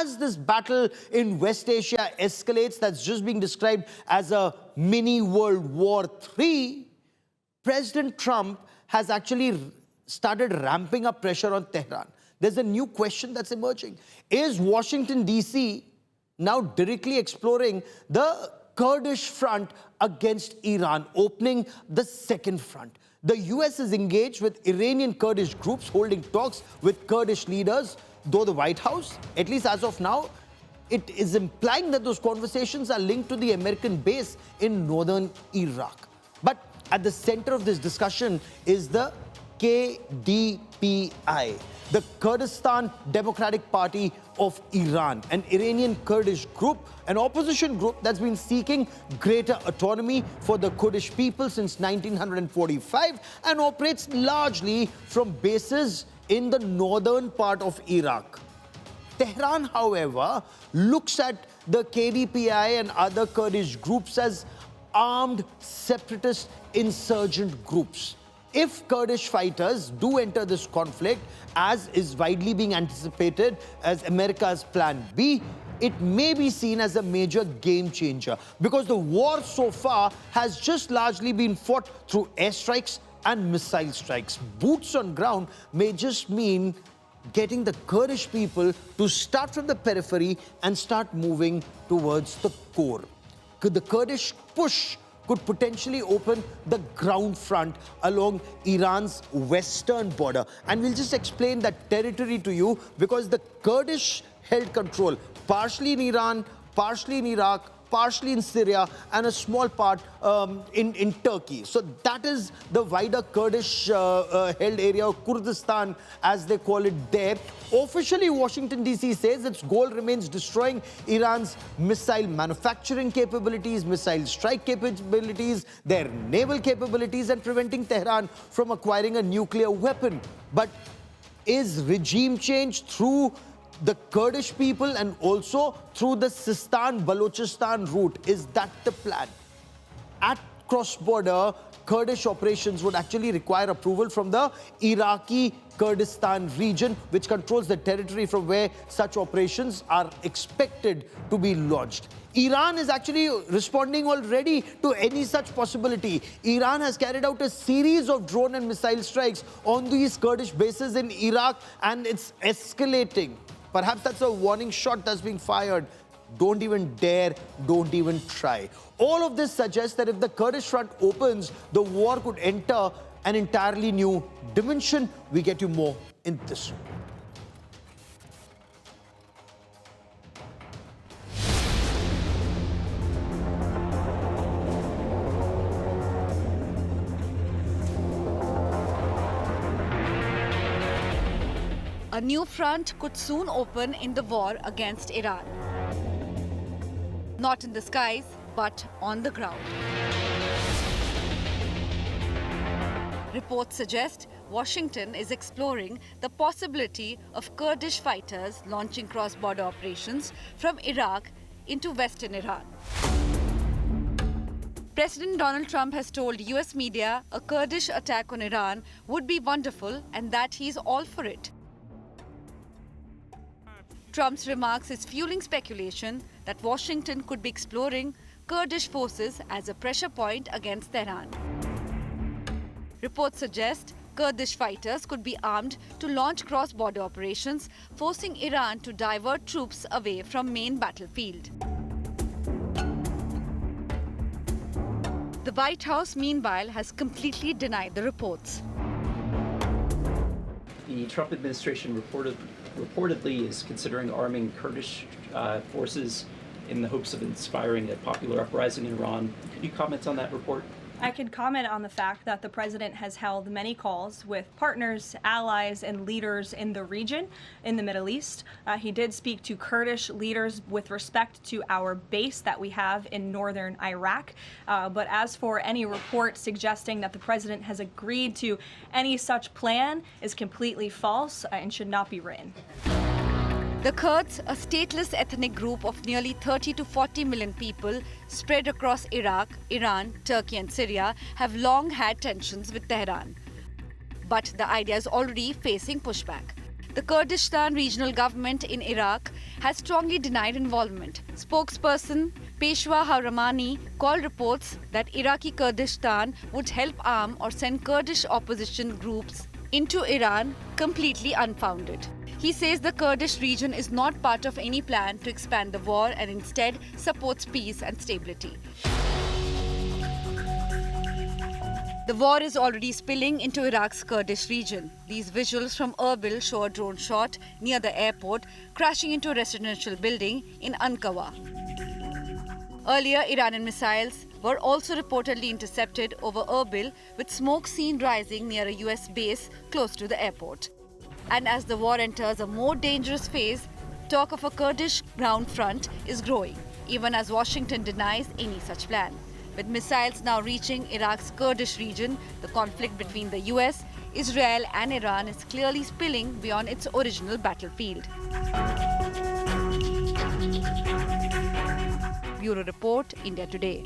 as this battle in West Asia escalates, that's just being described as a mini World War III, President Trump has actually started ramping up pressure on Tehran. There's a new question that's emerging. Is Washington, D.C. now directly exploring the Kurdish front against Iran, opening the second front? The US is engaged with Iranian Kurdish groups holding talks with Kurdish leaders, though the White House, at least as of now, it is implying that those conversations are linked to the American base in northern Iraq. But at the center of this discussion is the KDPI, the Kurdistan Democratic Party of Iran, an Iranian Kurdish group, an opposition group that's been seeking greater autonomy for the Kurdish people since 1945 and operates largely from bases in the northern part of Iraq. Tehran, however, looks at the KDPI and other Kurdish groups as armed separatist insurgent groups. If Kurdish fighters do enter this conflict, as is widely being anticipated as America's plan B, it may be seen as a major game changer because the war so far has just largely been fought through airstrikes and missile strikes. Boots on ground may just mean getting the Kurdish people to start from the periphery and start moving towards the core. The Kurdish push could potentially open the ground front along Iran's western border. And we'll just explain that territory to you because the Kurdish held control partially in Iran, partially in Iraq, partially in Syria, and a small part in Turkey. So that is the wider Kurdish held area of Kurdistan, as they call it there. Officially, Washington, D.C. says its goal remains destroying Iran's missile manufacturing capabilities, missile strike capabilities, their naval capabilities, and preventing Tehran from acquiring a nuclear weapon. But is regime change through the Kurdish people and also through the Sistan-Balochistan route? Is that the plan? At cross-border, Kurdish operations would actually require approval from the Iraqi Kurdistan region, which controls the territory from where such operations are expected to be launched. Iran is actually responding already to any such possibility. Iran has carried out a series of drone and missile strikes on these Kurdish bases in Iraq, and it's escalating. Perhaps that's a warning shot that's being fired. Don't even dare, don't even try. All of this suggests that if the Kurdish front opens, the war could enter an entirely new dimension. We get you more in this report. A new front could soon open in the war against Iran. Not in the skies, but on the ground. Reports suggest Washington is exploring the possibility of Kurdish fighters launching cross-border operations from Iraq into western Iran. President Donald Trump has told US media a Kurdish attack on Iran would be wonderful and that he's all for it. Trump's remarks is fueling speculation that Washington could be exploring Kurdish forces as a pressure point against Tehran. Reports suggest Kurdish fighters could be armed to launch cross-border operations, forcing Iran to divert troops away from main battlefield. The White House, meanwhile, has completely denied the reports. The Trump administration reportedly is considering arming Kurdish forces in the hopes of inspiring a popular uprising in Iran. Could you comment on that report? I could comment on the fact that the president has held many calls with partners, allies, and leaders in the region, in the Middle East. He did speak to Kurdish leaders with respect to our base that we have in northern Iraq. But as for any report suggesting that the president has agreed to any such plan is completely false and should not be written. The Kurds, a stateless ethnic group of nearly 30 to 40 million people spread across Iraq, Iran, Turkey and Syria, have long had tensions with Tehran. But the idea is already facing pushback. The Kurdistan regional government in Iraq has strongly denied involvement. Spokesperson Peshwa Haramani called reports that Iraqi Kurdistan would help arm or send Kurdish opposition groups into Iran completely unfounded. He says the Kurdish region is not part of any plan to expand the war and instead supports peace and stability. The war is already spilling into Iraq's Kurdish region. These visuals from Erbil show a drone shot near the airport crashing into a residential building in Ankawa. Earlier, Iranian missiles were also reportedly intercepted over Erbil, with smoke seen rising near a US base close to the airport. And as the war enters a more dangerous phase, talk of a Kurdish ground front is growing, even as Washington denies any such plan. With missiles now reaching Iraq's Kurdish region, the conflict between the US, Israel and Iran is clearly spilling beyond its original battlefield. Bureau Report, India Today.